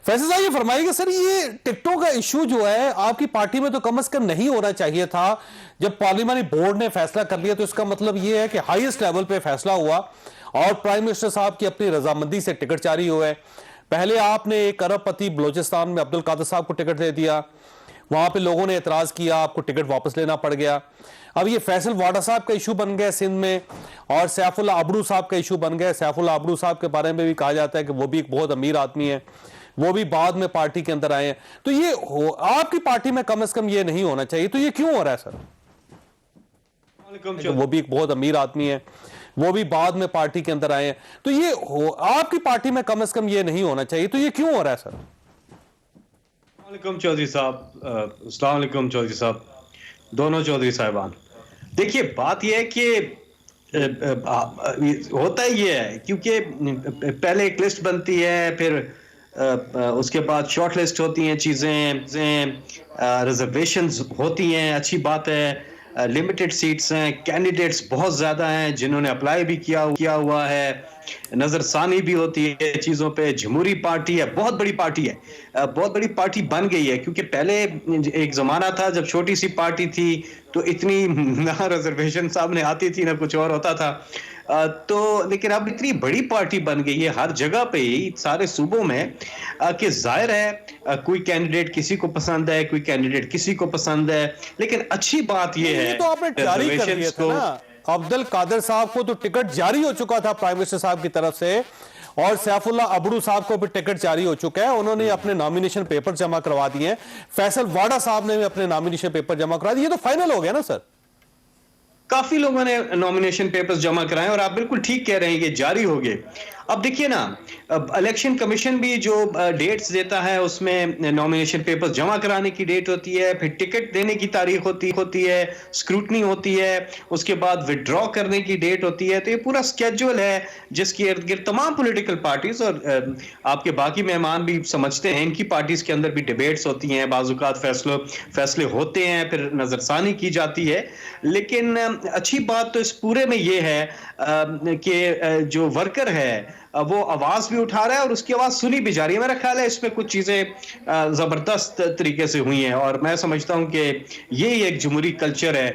फैसल साहब ये फरमाइएगा सर, ये टिकटों का इशू जो है आपकी पार्टी में तो कम से कम नहीं होना चाहिए था। जब पार्लियामानी बोर्ड ने फैसला कर लिया तो इसका मतलब ये है कि हाईएस्ट लेवल पे फैसला हुआ और प्राइम मिनिस्टर साहब की अपनी रजामंदी से टिकट जारी हुए। पहले आपने एक अरबपति बलोचिस्तान में अब्दुल कादिर साहब को टिकट दे दिया, वहां पे लोगों ने एतराज किया, आपको टिकट वापस लेना पड़ गया। अब ये फैसल वाडा साहब का इशू बन गया सिंध में, और सैफुल्लाह अबड़ू साहब का इशू बन गया। सैफुल्लाह अबड़ू साहब के बारे में भी कहा जाता है कि वो भी एक बहुत अमीर आदमी है, वो भी बाद में पार्टी के अंदर आए हैं। तो ये आपकी पार्टी में कम से कम ये नहीं होना चाहिए, तो ये क्यों हो रहा है सर? वो भी एक बहुत अमीर आदमी है, वो भी बाद में पार्टी के अंदर आए हैं। तो ये आपकी पार्टी में कम से कम ये नहीं होना चाहिए, तो ये क्यों हो रहा है सर? चौधरी साहब, अस्सलाम वालेकुम चौधरी साहब, दोनों चौधरी साहिबान। देखिए बात यह है कि होता ही ये है, क्योंकि पहले एक लिस्ट बनती है, फिर उसके बाद शॉर्ट लिस्ट होती हैं, चीज़ें रिजर्वेशंस होती हैं। अच्छी बात है, लिमिटेड सीट्स हैं, कैंडिडेट्स बहुत ज़्यादा हैं जिन्होंने अप्लाई भी किया हुआ है, नजरसानी भी होती है चीज़ों पे। जमहूरी पार्टी है, बहुत बड़ी पार्टी है, बहुत बड़ी पार्टी बन गई है। क्योंकि पहले एक ज़माना था जब छोटी सी पार्टी थी तो इतनी ना रिजर्वेशन सामने आती थी ना कुछ और होता था। तो लेकिन अब इतनी बड़ी पार्टी बन गई है हर जगह पे ही, सारे सूबों में, कि जाहिर है कोई कैंडिडेट किसी को पसंद है, कोई कैंडिडेट किसी को पसंद है। लेकिन अच्छी बात यह है, तो आपने जारी कर दिया था ना, अब्दुल कादिर साहब को तो टिकट जारी हो चुका था प्राइम मिनिस्टर साहब की तरफ से, और सैफुल्लाह अबड़ू साहब को भी टिकट जारी हो चुका है, उन्होंने अपने नॉमिनेशन पेपर जमा करवा दिए हैं। फैसल वाडा साहब ने भी अपने नॉमिनेशन पेपर जमा करवा दिए। ये तो फाइनल हो गया ना सर? काफी लोगों ने नॉमिनेशन पेपर्स जमा कराए और आप बिल्कुल ठीक कह रहे हैं, ये जारी हो गए। अब देखिए ना, इलेक्शन कमीशन भी जो डेट्स देता है उसमें नॉमिनेशन पेपर्स जमा कराने की डेट होती है, फिर टिकट देने की तारीख होती है, स्क्रूटनी होती है, उसके बाद विड्रॉ करने की डेट होती है। तो ये पूरा स्केड्यूल है जिसके इर्द गिर्द तमाम पॉलिटिकल पार्टीज और आपके बाकी मेहमान भी समझते हैं, इनकी पार्टीज के अंदर भी डिबेट्स होती हैं, बाजुकात फैसले होते हैं, फिर नजरसानी की जाती है। लेकिन अच्छी बात तो इस पूरे में ये है कि जो वर्कर है वो आवाज भी उठा रहा है और उसकी आवाज सुनी भी जा रही है। मेरा ख्याल है इसमें कुछ चीजें जबरदस्त तरीके से हुई हैं और मैं समझता हूं कि यही एक जमहूरी कल्चर है।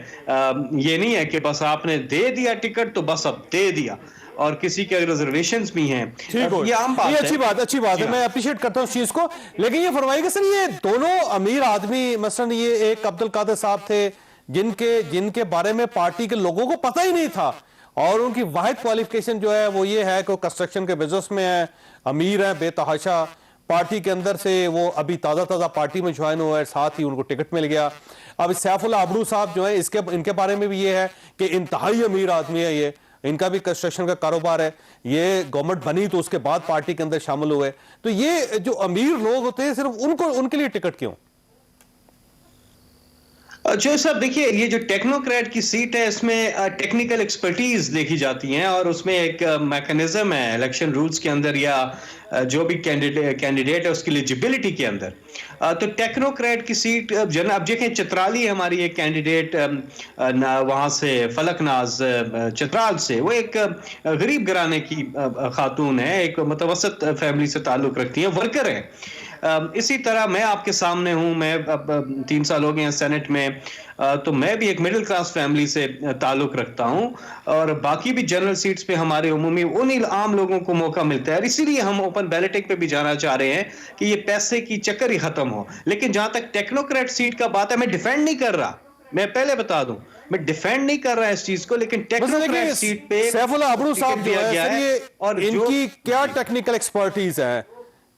ये नहीं है कि बस आपने दे दिया टिकट तो बस अब दे दिया, और किसी के रिजर्वेशंस भी हैं। ये आम बात है, अच्छी बात है, मैं अप्रिशिएट करता हूं इस चीज को। लेकिन ये फरमाइएगा सर, ये दोनों अमीर आदमी, मसलन ये एक अब्दुल कादिर साहब थे जिनके बारे में पार्टी के लोगों को पता ही नहीं था, और उनकी वाहिद क्वालिफिकेशन जो है वो ये है कि वो कंस्ट्रक्शन के बिजनेस में है, अमीर है बेतहाशा, पार्टी के अंदर से वो अभी ताज़ा पार्टी में ज्वाइन हुआ है, साथ ही उनको टिकट मिल गया। अब सैफुल्लाह अबड़ू साहब जो है इनके बारे में भी ये है कि इंतहाई अमीर आदमी है, ये इनका भी कंस्ट्रक्शन का कारोबार है, ये गवर्नमेंट बनी तो उसके बाद पार्टी के अंदर शामिल हुए। तो ये जो अमीर लोग होते हैं सिर्फ उनके लिए टिकट क्यों? जो साहब देखिए, ये जो टेक्नोक्रेट की सीट है इसमें टेक्निकल एक्सपर्टीज देखी जाती हैं और उसमें एक मैकेनिज्म है इलेक्शन रूल्स के अंदर, या जो भी कैंडिडेट है उसकी एलिजिबिलिटी के अंदर। तो टेक्नोक्रेट की सीट अब देखें, चित्राली हमारी एक कैंडिडेट वहां से फलकनाज चित्राल से, वो एक गरीब घराने की खातून है, एक मुतवसत फैमिली से ताल्लुक रखती है, वर्कर है। इसी तरह मैं आपके सामने हूं, मैं अब 3 साल हो गए हैं सेनेट में, तो मैं भी एक मिडिल क्लास फैमिली से ताल्लुक रखता हूं, और बाकी भी जनरल सीट्स पे हमारे उमूमी उन्हीं आम लोगों को मौका मिलता है। और इसीलिए हम ओपन बैलेटिंग पे भी जाना चाह रहे हैं कि ये पैसे की चक्कर ही खत्म हो। लेकिन जहां तक टेक्नोक्रेट सीट का बात है, मैं डिफेंड नहीं कर रहा, मैं पहले बता दूं, मैं डिफेंड नहीं कर रहा इस चीज को, लेकिन टेक्नोक्रेट सीट पे सैफुल्लाह अबड़ू साहब जो है, और इनकी क्या टेक्निकल एक्सपर्टीज है?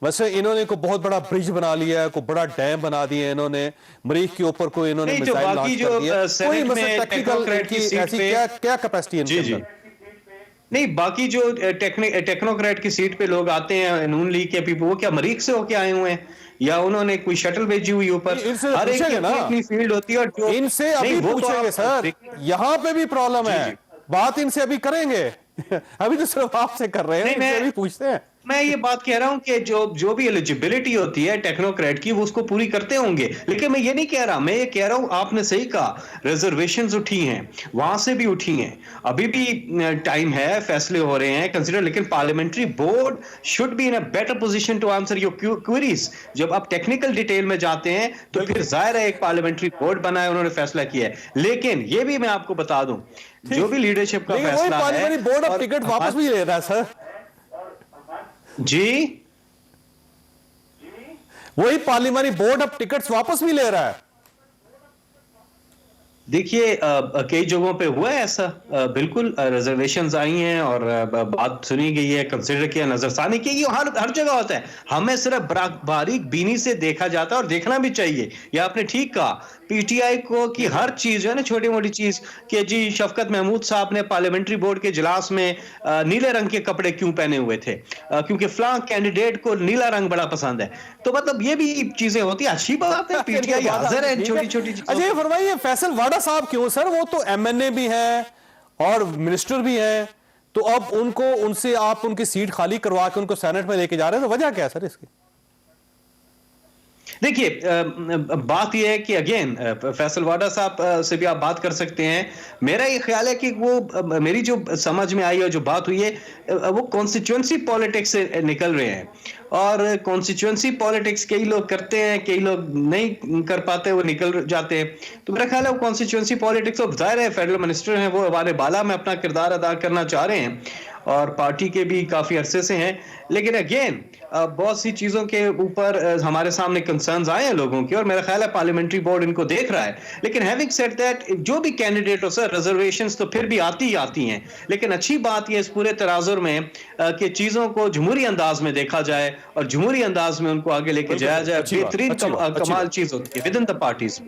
वैसे इन्होंने को बहुत बड़ा ब्रिज बना लिया है, को बड़ा डैम बना दिया है इन्होंने, मरीख के ऊपर कोई इन्होंने मिसाइल लॉन्च कर दिया। कोई मतलब टेक्निकल की ऐसी क्या कैपेसिटी है इनके अंदर? नहीं, बाकी जो टेक्नोक्रेट की सीट पे लोग आते हैं नून लीग के पीपल, वो क्या मरीख से होके आए हुए हैं या उन्होंने कोई शटल भेजी हुई ऊपर? हर एक की अपनी फील्ड होती है, और जो इनसे अभी पूछेंगे सर, यहाँ पे भी प्रॉब्लम है, बात इनसे अभी करेंगे। अभी तो सिर्फ आपसे कर रहे हैं, इनसे अभी पूछते हैं। मैं ये बात कह रहा हूं कि जो जो भी एलिजिबिलिटी होती है टेक्नोक्रेट की वो उसको पूरी करते होंगे, लेकिन मैं ये नहीं कह रहा, मैं ये कह रहा हूं आपने सही कहा, रिजर्वेशंस उठी हैं, वहां से भी उठी हैं, अभी भी टाइम है, फैसले हो रहे हैं कंसिडर, लेकिन parliamentary board should be in a better position to answer your queries. जब आप टेक्निकल डिटेल में जाते हैं तो फिर जाहिर है एक पार्लियामेंट्री बोर्ड बना है, उन्होंने फैसला किया है, लेकिन ये भी मैं आपको बता दूं, जो भी लीडरशिप का लेकिन वही फैसला है पार्लियामेंट्री बोर्ड अब और टिकट वापस भी ले रहा है सर, जी वही पार्लियामेंट्री बोर्ड अब टिकट्स वापस भी ले रहा है। देखिए कई जगहों पे हुआ है ऐसा, बिल्कुल रिजर्वेशंस आई हैं और बात सुनी गई है, कंसिडर किया, नजरसानी की, ये हर हर जगह होता है, हमें सिर्फ बारीक बीनी से देखा जाता है और देखना भी चाहिए। ये आपने ठीक कहा, पीटीआई को कि हर चीज है ना, छोटी मोटी चीज, कि जी शफकत महमूद साहब ने पार्लियामेंट्री बोर्ड के इजलास में नीले रंग के कपड़े क्यों पहने हुए थे, क्योंकि फलां कैंडिडेट को नीला रंग बड़ा पसंद है, तो मतलब ये भी चीजें होती है, अच्छी बात है, पीटीआई हाजिर है छोटी छोटी चीजों। अच्छा ये फरमाइए फैसल वाडा साहब क्यों सर, वो तो एमएनए भी है और मिनिस्टर भी है, तो अब उनको उनसे आप उनकी सीट खाली करवा के उनको सेनेट में लेके जा रहे हैं, तो वजह क्या है सर इसकी? देखिए बात यह है कि अगेन फैसल वाडा साहब से भी आप बात कर सकते हैं, मेरा ये ख्याल है कि वो मेरी जो समझ में आई और जो बात हुई है वो कॉन्स्टिट्यूएंसी पॉलिटिक्स से निकल रहे हैं, और कॉन्स्टिट्यूएंसी पॉलिटिक्स कई लोग करते हैं, कई लोग नहीं कर पाते, वो निकल जाते हैं, तो मेरा ख्याल है वो कॉन्स्टिट्यूएंसी पॉलिटिक्स, और जाहिर है फेडरल मिनिस्टर हैं, वो हमारे बाला में अपना किरदार अदा करना चाह रहे हैं और पार्टी के भी काफी अरसे से हैं, लेकिन अगेन बहुत सी चीजों के ऊपर हमारे सामने कंसर्न्स आए हैं लोगों के, और मेरा ख्याल है पार्लियामेंट्री बोर्ड इनको देख रहा है, लेकिन हैविंग सेड दैट जो भी कैंडिडेट हो सर, रिजर्वेशंस तो फिर भी आती ही आती हैं, लेकिन अच्छी बात यह इस पूरे तराजुर में कि चीजों को जमहूरी अंदाज में देखा जाए और जमहूरी अंदाज में उनको आगे लेके जाया जाए, बेहतरीन कमाल चीज होती है विद इन द पार्टीज,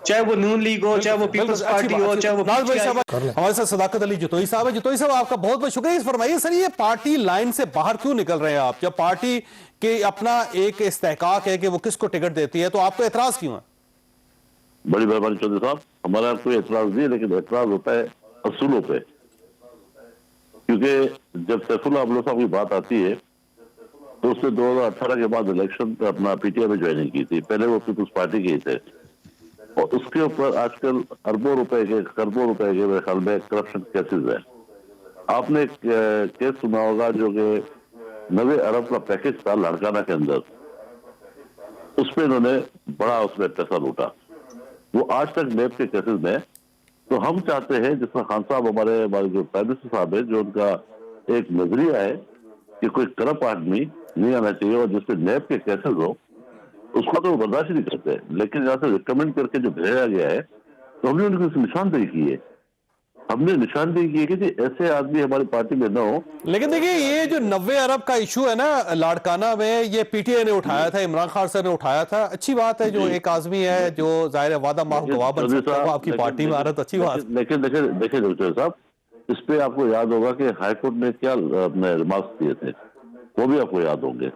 चाहे वो नून लीग हो, चाहे वो पीपल्स पार्टी हो, चाहे वो हमारे साथ सदाकत अली जतोई साहब है। जतोई साहब आपका बहुत बहुत शुक्रिया। फरमाइए सर, ये पार्टी लाइन से बाहर क्यों निकल रहे हैं आप, जब पार्टी के अपना एक इस्तेहकाक है कि वो किसको टिकट देती है, तो आपको एतराज क्यों है? बड़ी मेहरबानी चौधरी साहब, हमारा कोई एतराज नहीं है, लेकिन एतराज होता है असूलों पे, क्योंकि जब सैफुल्लाह अब्दुल्ला साहब की बात आती है तो उसने 2018 के बाद इलेक्शन अपना पीटीआई में ज्वाइनिंग की थी, पहले वो पीपल्स पार्टी के ही थे, और उसके ऊपर आजकल अरबों रुपए के खरबों रुपए के मेरे ख्याल में करप्शन केसेस है। आपने एक केस सुना होगा जो कि 90 अरब का पैकेज था लाड़काना के अंदर, उसमें इन्होंने बड़ा उसमें पैसा लूटा, वो आज तक नेब के केसेस में। तो हम चाहते हैं, जिसमें खान साहब हमारे जो प्राइम मिनिस्टर साहब है, जो उनका एक नजरिया है कि कोई करप्ट आदमी नहीं आना चाहिए, और जिसपे नेब के केसेस हो उसको तो वो बर्दाश्त नहीं करते, लेकिन यहाँ से रिकमेंड करके जो भेजा गया है तो हमने उनकी निशानदेही की है, हमने निशानदेही की है कि ऐसे आदमी हमारी पार्टी में ना हो। लेकिन देखिए ये जो 90 अरब का इशू है ना लाड़काना में, ये पीटीआई ने उठाया था, इमरान खान सर ने उठाया था, अच्छी बात है, जो एक आदमी है जो जाहिर है वादा माफ गवाह बन सकता है, वो आपकी पार्टी में आ रहा, तो अच्छी बात। लेकिन देखिए डॉक्टर साहब, इस पे आपको याद होगा कि हाईकोर्ट ने क्या अपने रिमार्क्स दिए थे, वो भी आपको याद होंगे।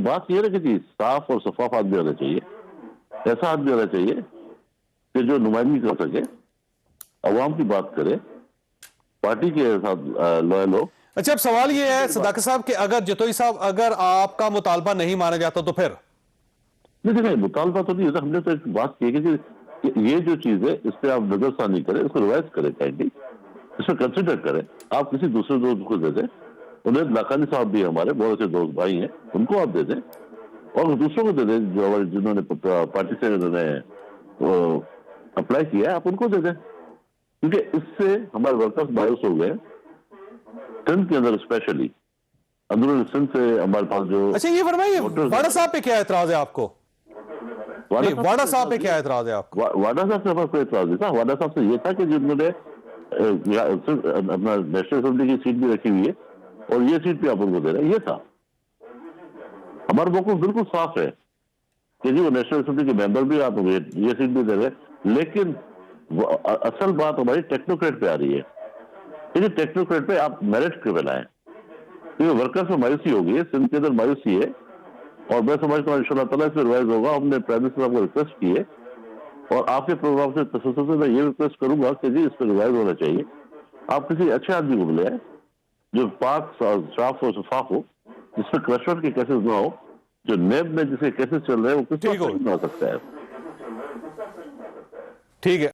बात यह है कि साफ और शफाफ आदमी होना चाहिए, ऐसा आदमी होना चाहिए कि जो नुमाइंदगी कर सके, अवाम की बात करे, पार्टी के साथ लॉयल हो। अच्छा अब सवाल ये है सदाकत साहब कि अगर जतोई साहब, अगर आपका मुतालबा नहीं माना जाता तो फिर? नहीं देखिए, मुतालबा तो नहीं होता, हमने तो एक बात की है कि ये जो चीज है इस पर आप नजरसानी करें, इसको रिवाइज करें, काइंडली इसमें कंसिडर करें, आप किसी दूसरे दोस्त को दे दें, उन्हें लाखानी साहब भी हमारे बहुत अच्छे दोस्त भाई हैं, उनको आप दे दें, और दूसरों को दे दें जो हमारे जिन्होंने पार्टी से उन्होंने अप्लाई किया है, आप उनको दे दें, क्योंकि इससे हमारे वर्कर्स मायूस हो गए सिंध के अंदर, स्पेशली अंदरूनी सिंध से हमारे पास जो। अच्छा ये फरमाइए वाडा साहब पे क्या एतराज है आपको? वाडा साहब पे क्या एतराज है आपको? वाडा साहब से हमारा कोई एतराज नहीं था, वाडा साहब से ये था कि जिन्होंने अपना नेशनल असेंबली की सीट भी रखी हुई है और ये सीट भी आप उनको दे रहे हैं, ये था हमारा मौक़िफ़ बिल्कुल साफ है कि जी वो नेशनल असेंबली के मेंबर भी आप ये सीट भी दे रहे हैं, लेकिन असल बात हमारी टेक्नोक्रेट पे आ रही है, क्योंकि टेक्नोक्रेट पे आप मेरिट क्यों बनाएं, क्योंकि वर्कर्स में मायूसी होगी, सिंध के अंदर मायूसी है, और मैं समझता हूँ इंशाअल्लाह ताला इसमें रिवाइज होगा। हमने प्राइम मिनिस्टर साहब को रिक्वेस्ट की है, और आपके प्रोग्राम से तसल्सल से मैं ये रिक्वेस्ट करूंगा कि जी इस पर रिवाइज होना चाहिए, आप किसी अच्छे आदमी को बुलाएं जो पाक साफ और शफाफ हो, जिसमें क्रशर के केसेस ना हो, जो नेब में जिसके केसेस चल रहे हैं वो किस ठीक हो। हो सकता है। ठीक है।